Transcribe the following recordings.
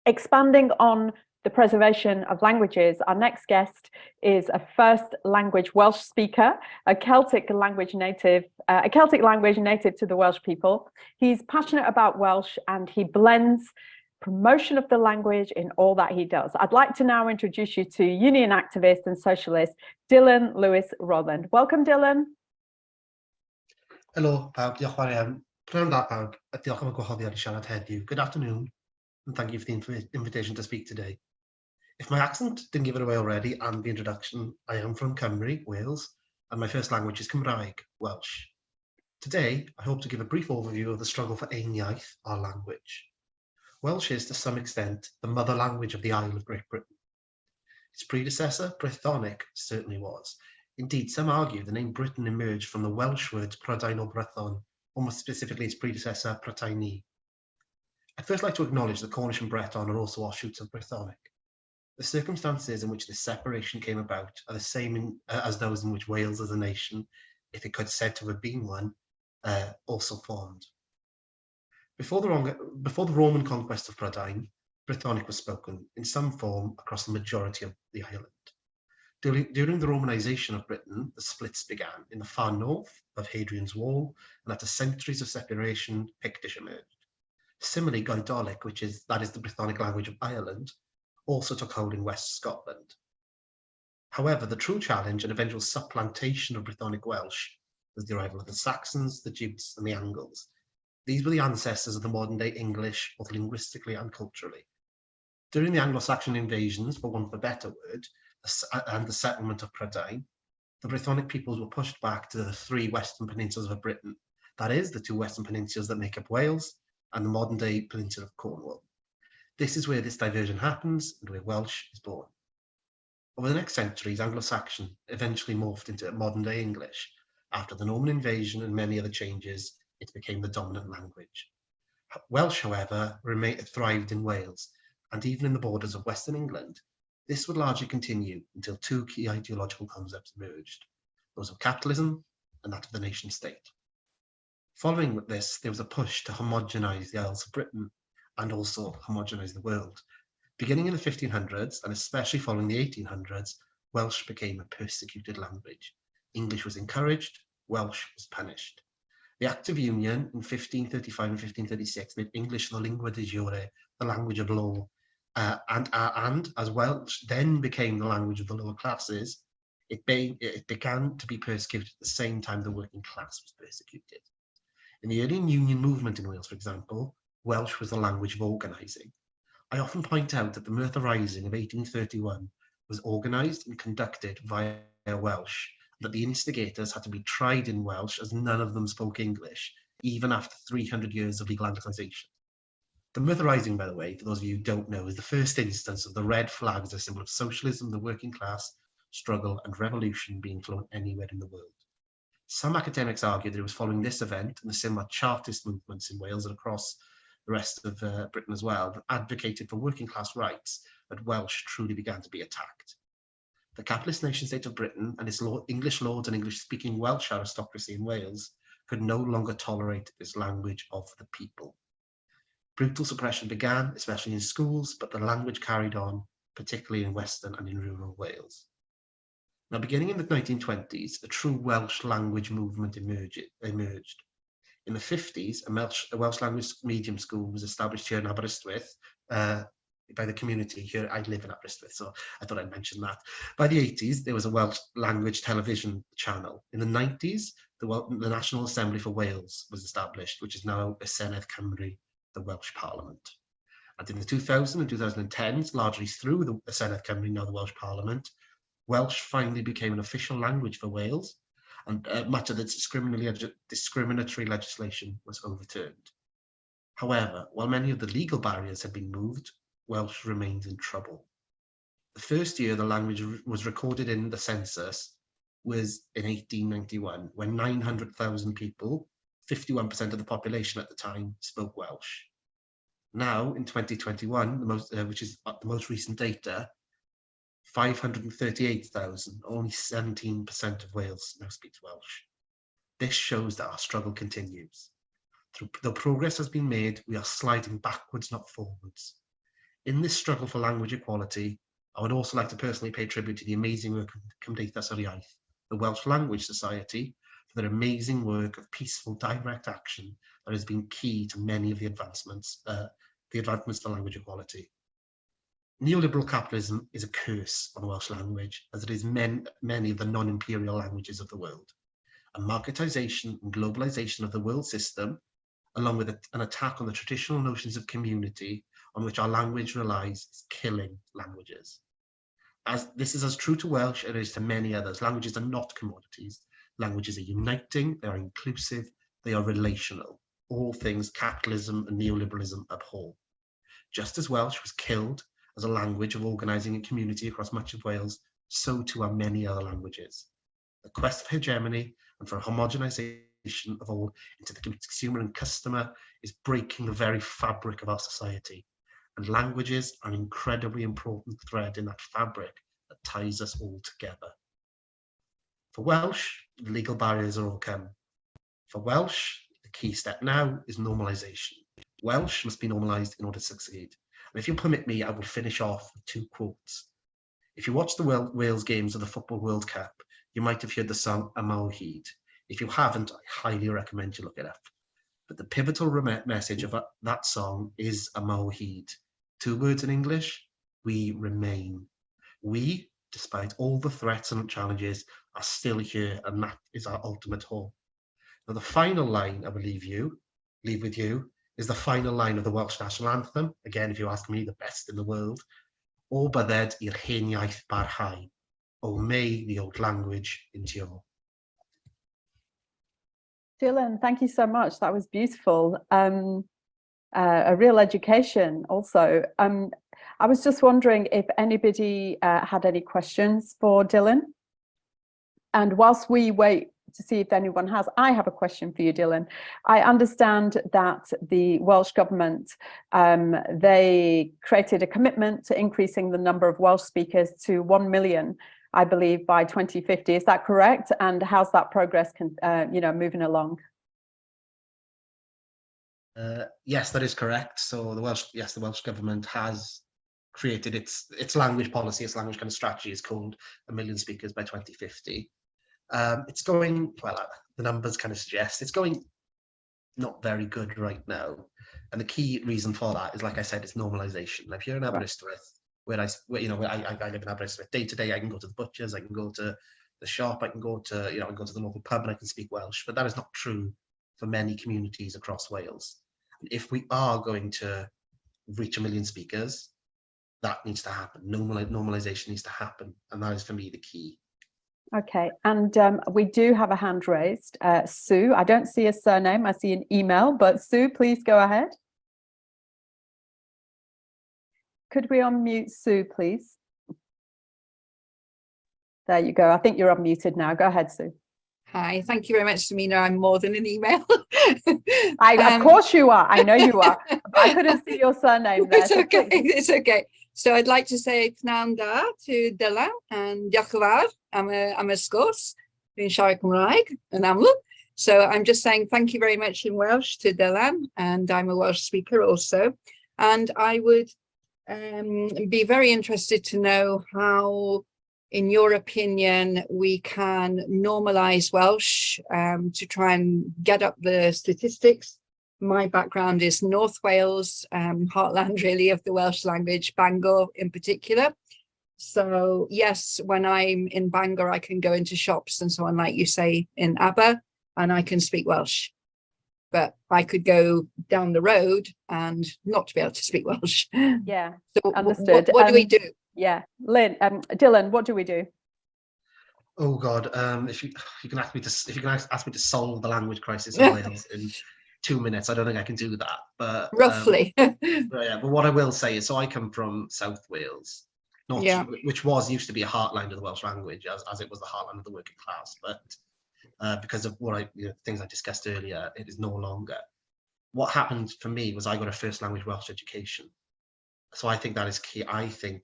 Expanding on the preservation of languages, our next guest is a first language Welsh speaker, a Celtic language native to the Welsh people. He's passionate about Welsh and he blends promotion of the language in all that he does. I'd like to now introduce you to union activist and socialist Dylan Lewis-Rowland. Welcome, Dylan. Hello, pawb. Diolch yn fawr. Pnawn da, pawb. Diolch am y gwahoddiad i siarad heddiw. Good afternoon, and thank you for the invitation to speak today. If my accent didn't give it away already and the introduction, I am from Cymru, Wales, and my first language is Cymraeg, Welsh. Today, I hope to give a brief overview of the struggle for ein iaith, our language. Welsh is, to some extent, the mother language of the Isle of Great Britain. Its predecessor, Brythonic, certainly was. Indeed, some argue the name Britain emerged from the Welsh words Prydain or Brython, or more specifically its predecessor, Prytaini. I'd first like to acknowledge that Cornish and Breton are also offshoots of Brythonic. The circumstances in which this separation came about are the same as those in which Wales as a nation, if it could said to have been one, also formed. Before the Roman conquest of Prydain, Brythonic was spoken in some form across the majority of the island. During the Romanisation of Britain, the splits began in the far north of Hadrian's Wall, and after centuries of separation, Pictish emerged. Similarly, Goidolic, that is the Brythonic language of Ireland, also took hold in West Scotland. However, the true challenge and eventual supplantation of Brythonic Welsh was the arrival of the Saxons, the Jutes, and the Angles. These were the ancestors of the modern-day English, both linguistically and culturally. During the Anglo-Saxon invasions, for want of a better word, and the settlement of Prydain, the Brythonic peoples were pushed back to the three western peninsulas of Britain. That is, the two western peninsulas that make up Wales and the modern-day peninsula of Cornwall. This is where this diversion happens and where Welsh is born. Over the next centuries, Anglo-Saxon eventually morphed into modern-day English. After the Norman invasion and many other changes, it became the dominant language. Welsh, however, thrived in Wales, and even in the borders of Western England. This would largely continue until two key ideological concepts emerged, those of capitalism and that of the nation state. Following this, there was a push to homogenise the Isles of Britain and also homogenise the world. Beginning in the 1500s, and especially following the 1800s, Welsh became a persecuted language. English was encouraged, Welsh was punished. The Act of Union in 1535 and 1536 made English the lingua de jure, the language of law, and as Welsh then became the language of the lower classes, it began to be persecuted at the same time the working class was persecuted. In the early union movement in Wales, for example, Welsh was the language of organising. I often point out that the Merthyr Rising of 1831 was organised and conducted via Welsh, and that the instigators had to be tried in Welsh as none of them spoke English, even after 300 years of legal Anglicisation. The Merthyr Rising, by the way, for those of you who don't know, is the first instance of the red flag as a symbol of socialism, the working class, struggle, and revolution being flown anywhere in the world. Some academics argue that it was following this event and the similar Chartist movements in Wales and across the rest of Britain as well that advocated for working class rights that Welsh truly began to be attacked. The capitalist nation state of Britain and its English lords and English-speaking Welsh aristocracy in Wales could no longer tolerate this language of the people. Brutal suppression began, especially in schools, but the language carried on, particularly in Western and in rural Wales. Now, beginning in the 1920s, a true Welsh language movement emerged. In the 50s, a Welsh language medium school was established here in Aberystwyth by the community here. I live in Aberystwyth, so I thought I'd mention that. By the 80s, there was a Welsh language television channel. In the 90s, the National Assembly for Wales was established, which is now y Senedd Cymru, the Welsh Parliament. And in the 2000s and 2010s, largely through the Senedd Cymru, now the Welsh Parliament, Welsh finally became an official language for Wales, and much of the discriminatory legislation was overturned. However, while many of the legal barriers had been moved, Welsh remains in trouble. The first year the language was recorded in the census was in 1891, when 900,000 people, 51% of the population at the time, spoke Welsh. Now, in 2021, which is the most recent data, 538,000, only 17% of Wales now speaks Welsh. This shows that our struggle continues. Though progress has been made, we are sliding backwards, not forwards. In this struggle for language equality, I would also like to personally pay tribute to the amazing work of Cymdeithas yr Iaith, the Welsh Language Society, for their amazing work of peaceful, direct action that has been key to many of the advancements to language equality. Neoliberal capitalism is a curse on the Welsh language, as it is many of the non-imperial languages of the world. A marketisation and globalisation of the world system, along with an attack on the traditional notions of community on which our language relies, is killing languages. As this is as true to Welsh as it is to many others. Languages are not commodities. Languages are uniting, they are inclusive, they are relational. All things capitalism and neoliberalism abhor. Just as Welsh was killed as a language of organising a community across much of Wales, so too are many other languages. The quest for hegemony and for homogenisation of all into the consumer and customer is breaking the very fabric of our society. And languages are an incredibly important thread in that fabric that ties us all together. For Welsh, the legal barriers are overcome. For Welsh, the key step now is normalisation. Welsh must be normalised in order to succeed. And if you'll permit me, I will finish off with 2 quotes. If you watch the Wales games of the Football World Cup, you might have heard the song Yma o Hyd. If you haven't, I highly recommend you look it up. But the pivotal message of that song is Yma o Hyd. 2 words in English: we remain. We, despite all the threats and challenges, are still here, and that is our ultimate hope. Now, the final line I will leave with you, is the final line of the Welsh national anthem. Again, if you ask me, the best in the world. O bydded i'r hen iaith barhau. O may the old language endure. Dylan, thank you so much. That was beautiful. A real education also. I was just wondering if anybody had any questions for Dylan. And whilst we wait to see if anyone has, I have a question for you, Dylan. I understand that the Welsh government, they created a commitment to increasing the number of Welsh speakers to 1 million, I believe, by 2050. Is that correct? And how's that progress moving along? Yes, that is correct. So the Welsh government has created its language policy, its language kind of strategy is called 1 million speakers by 2050. It's going, well, the numbers kind of suggest it's going not very good right now. And the key reason for that is, like I said, it's normalisation. Like here in Aberystwyth, where I live in Aberystwyth, day to day, I can go to the butchers, I can go to the shop, I can go to, I can go to the local pub and I can speak Welsh, but that is not true for many communities across Wales. And if we are going to reach 1 million speakers, that needs to happen. Normalisation needs to happen. And that is, for me, the key. Okay, and we do have a hand raised. Sue, I don't see a surname, I see an email, but Sue, please go ahead. Could we unmute Sue, please? There you go. I think you're unmuted now. Go ahead, Sue. Hi, thank you very much, Samina. I'm more than an email. Of course you are. I know you are. I couldn't see your surname there. It's okay. It's okay. So I'd like to say pnawn da to Dylan and diolch yn fawr am y sgwrs. Dwi'n siarad Cymraeg yn amlwg. So I'm just saying thank you very much in Welsh to Dylan, and I'm a Welsh speaker also. And I would be very interested to know how, in your opinion, we can normalise Welsh to try and get up the statistics. My background is North Wales, heartland really of the Welsh language, Bangor in particular. So yes, when I'm in Bangor, I can go into shops and so on, like you say, in Aber, and I can speak Welsh. But I could go down the road and not be able to speak Welsh. Yeah, so understood. What do we do? Yeah, Dylan, what do we do? Oh God, if you can ask me to solve the language crisis in Wales in 2 minutes, I don't think I can do that. But roughly. But what I will say is, so I come from South Wales, which used to be a heartland of the Welsh language, as it was the heartland of the working class. But because of things I discussed earlier, it is no longer. What happened for me was I got a first language Welsh education. So I think that is key. I think,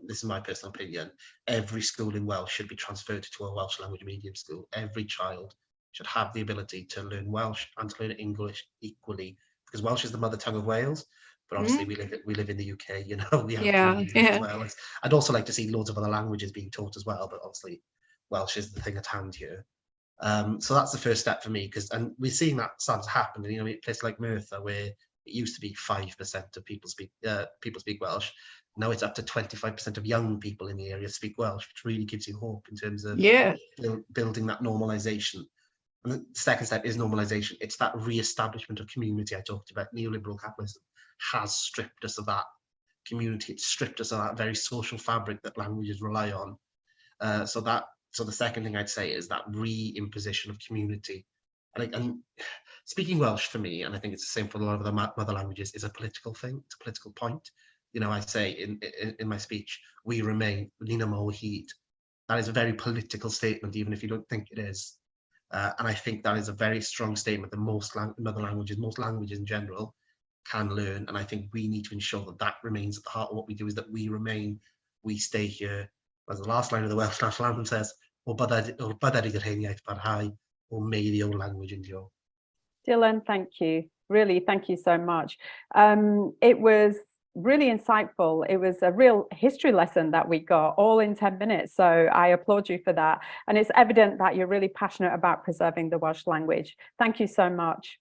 this is my personal opinion, every school in Welsh should be transferred to a Welsh language medium school. Every child should have the ability to learn Welsh and to learn English equally, because Welsh is the mother tongue of Wales, but obviously we live in the UK, you know, we have as well. I'd also like to see loads of other languages being taught as well, but obviously Welsh is the thing at hand here. So that's the first step for me, and we're seeing that start to happen. You know, a place like Merthyr, where it used to be 5% of people speak Welsh. Now it's up to 25% of young people in the area speak Welsh, which really gives you hope in terms of building that normalisation. And the second step is normalisation. It's that re-establishment of community I talked about. Neoliberal capitalism has stripped us of that community. It's stripped us of that very social fabric that languages rely on. So the second thing I'd say is that re-imposition of community. And speaking Welsh for me, and I think it's the same for a lot of the mother languages, is a political thing. It's a political point. You know, I say in my speech, we remain, Nina Mo Hyd. That is a very political statement, even if you don't think it is. And I think that is a very strong statement that most mother languages, most languages in general, can learn. And I think we need to ensure that that remains at the heart of what we do, is that we remain, we stay here. As the last line of the Welsh National Anthem says, o byddai gyda'r hen iaith barhau, o may the old language endure. Dylan, thank you. Really, thank you so much. It was really insightful. It was a real history lesson that we got all in 10 minutes. So I applaud you for that. And it's evident that you're really passionate about preserving the Welsh language. Thank you so much.